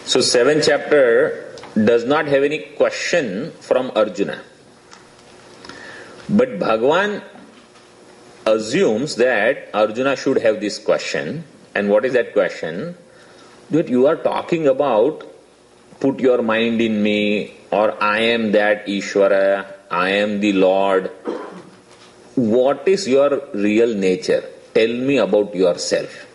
So 7th chapter does not have any question from Arjuna. But Bhagavan assumes that Arjuna should have this question. And what is that question? That you are talking about put your mind in me, or I am that Ishvara, I am the Lord. What is your real nature? Tell me about yourself.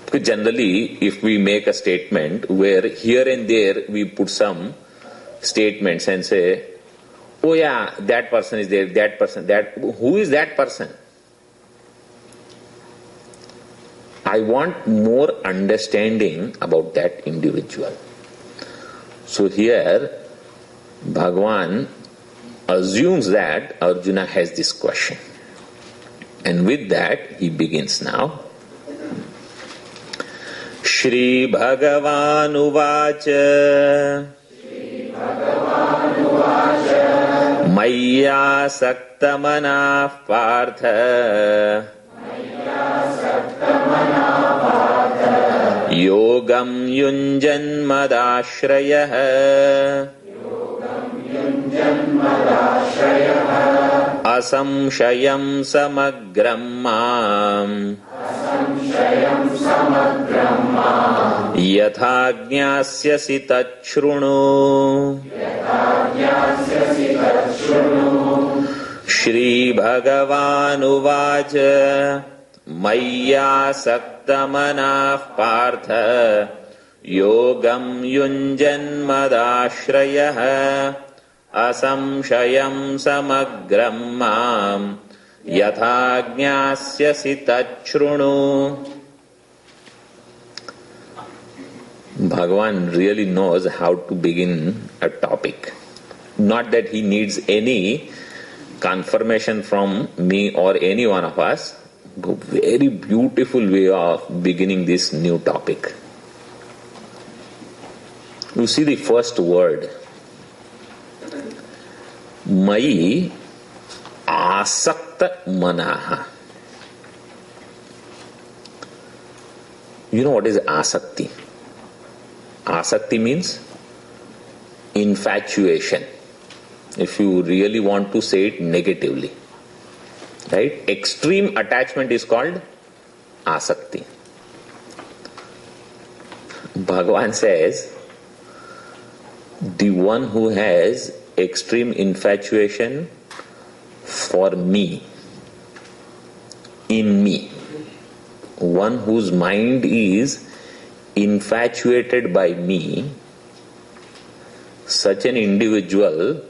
Because generally, if we make a statement where here and there we put some statements and say, oh yeah, that person is there, that person, that, who is that person? I want more understanding about that individual. So here, Bhagavan assumes that Arjuna has this question. And with that, he begins now. Shri Bhagavan Uvacha Maya Saktamanah Partha Yogam Yunjan Madashrayah Asamshayam Samagram Mam Yatha Jnasyasi Tachrunu Shri Bhagavan Uvacha Maya Saktamanah Partha Yogam Yunjan Madashrayah Asamshayam Samagram Mam Yatha Jnasyasi Tachrunu. Bhagavan really knows how to begin a topic. Not that he needs any confirmation from me or any one of us. A very beautiful way of beginning this new topic. You see the first word. Mai asakta manaha. You know what is asakti? Asakti means infatuation. If you really want to say it negatively. Right? Extreme attachment is called asakti. Bhagavan says, the one who has extreme infatuation for me, in me, one whose mind is infatuated by me, such an individual,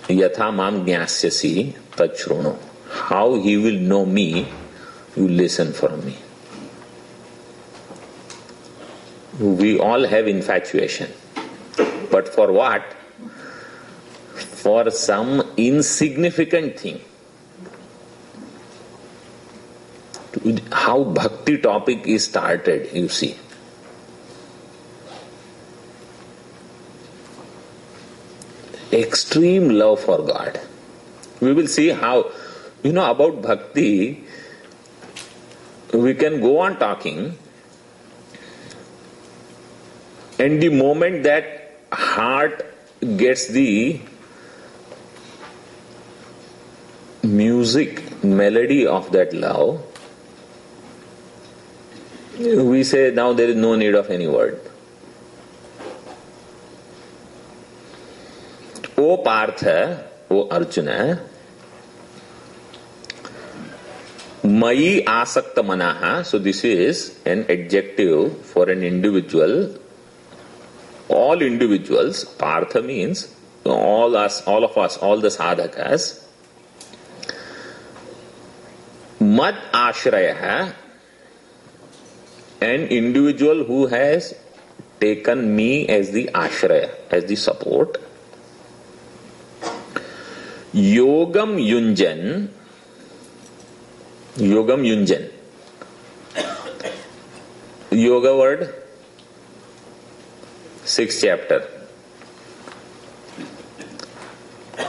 yatha mam jnasyasi tachrunu. How he will know me, you listen from me. We all have infatuation. But for what? For some insignificant thing. How bhakti topic is started, you see. Extreme love for God. We will see how, about bhakti, we can go on talking, and the moment that heart gets the music, melody of that love, we say now there is no need of any word. O Partha, O Arjuna, Mai asakta manaha. So this is an adjective for an individual. All individuals, Partha means all of us, all the sadhakas. Mad ashraya, an individual who has taken me as the ashraya, as the support. Yogam Yunjan. Yogam Yunjan. Yoga word, 6th chapter.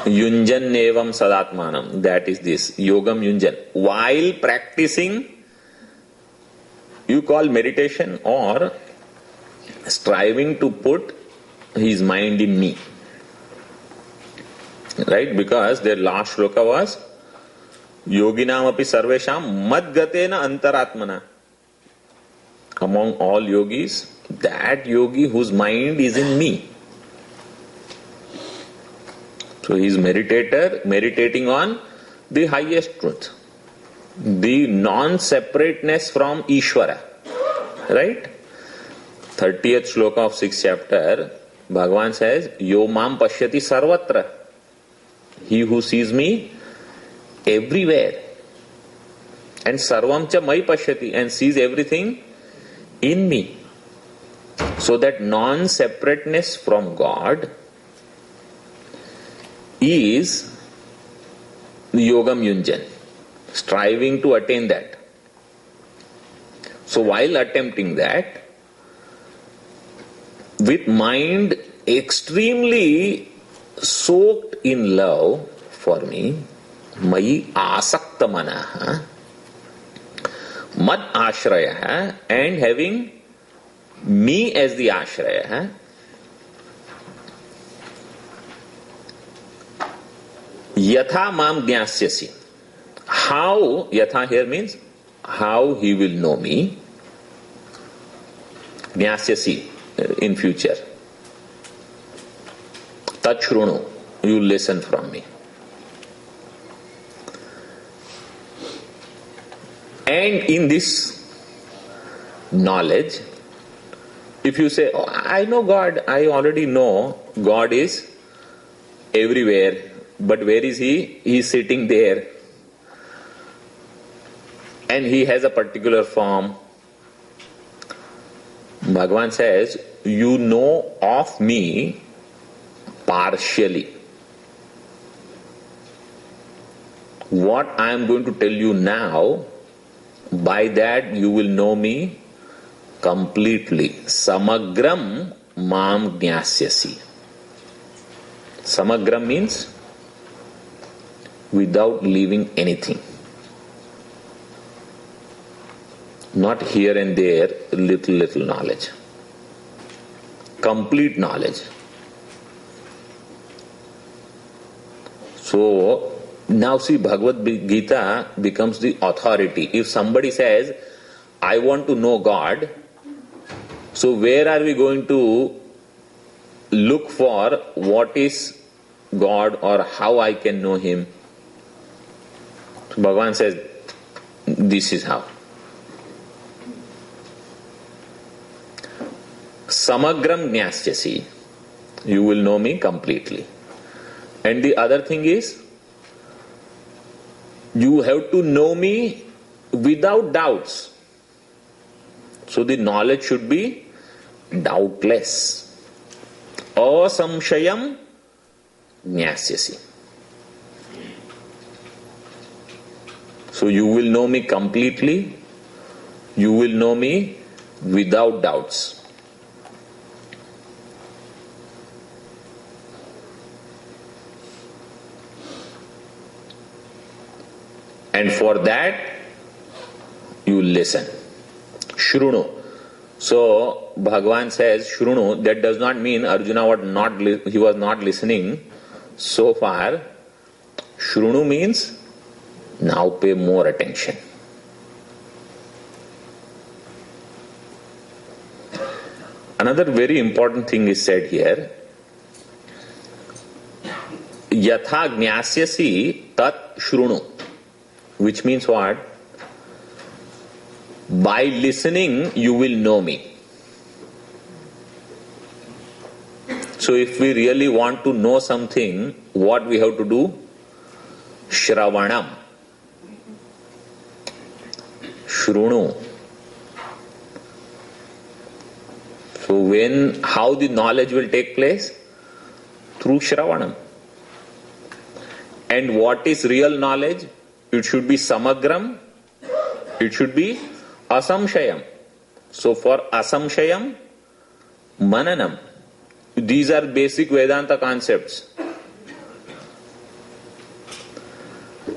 Yunjan Nevam Sadatmanam. That is this. Yogam Yunjan. While practicing you call meditation or striving to put his mind in me. Right? Because their last shloka was yoginam api sarvesham madgatena antaratmana. Among all yogis, that yogi whose mind is in me. So he is meditating on the highest truth, the non-separateness from Ishvara. Right? 30th shloka of 6th chapter, Bhagavan says, Yo mam pashyati sarvatra. He who sees me everywhere. And sarvam cha mai pashyati, and sees everything in me. So that non-separateness from God is Yogam Yunjan, striving to attain that. So while attempting that, with mind extremely soaked in love for me, Mayi asakta manaha, mad ashraya, and having me as the ashraya, yatha mam jnasyasi. How, yatha here means how he will know me. Jnasyasi, in future. Tachrunu, you listen from me. And in this knowledge, if you say, oh, I know God, I already know God is everywhere, but where is He? He is sitting there. And He has a particular form. Bhagavan says, you know of me partially. What I am going to tell you now, by that you will know me completely. Samagram mam jnasyasi. Samagram means without leaving anything. Not here and there, little knowledge. Complete knowledge. So, now see, Bhagavad Gita becomes the authority. If somebody says, I want to know God, so where are we going to look for what is God or how I can know Him? So Bhagavan says, this is how. Samagram jnasyasi. You will know me completely. And the other thing is, you have to know me without doubts. So the knowledge should be doubtless. Asamshayam jnasyasi. So you will know me completely. You will know me without doubts. And for that, you listen. Shrunu. So, Bhagavan says, Shrunu, that does not mean Arjuna was not listening so far. Shrunu means, now pay more attention. Another very important thing is said here. Yatha jnasyasi tat shrunu. Which means what? By listening, you will know me. So if we really want to know something, what we have to do? Shravanam. Shrunu. So how the knowledge will take place? Through Shravanam. And what is real knowledge? It should be samagram, it should be asamshayam. So for asamshayam, mananam. These are basic Vedanta concepts.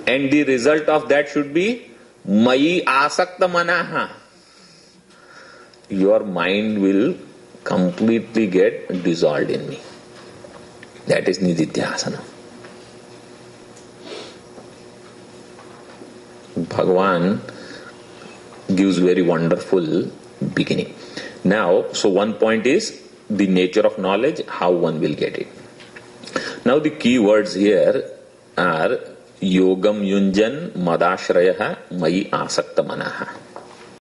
And the result of that should be mayi asakta manaha. your mind will completely get dissolved in me. That is Nididhyasana. Bhagavan gives very wonderful beginning. Now, so one point is the nature of knowledge, how one will get it. Now the key words here are Yogam Yunjan Madashraya Mai Asakta Manaha.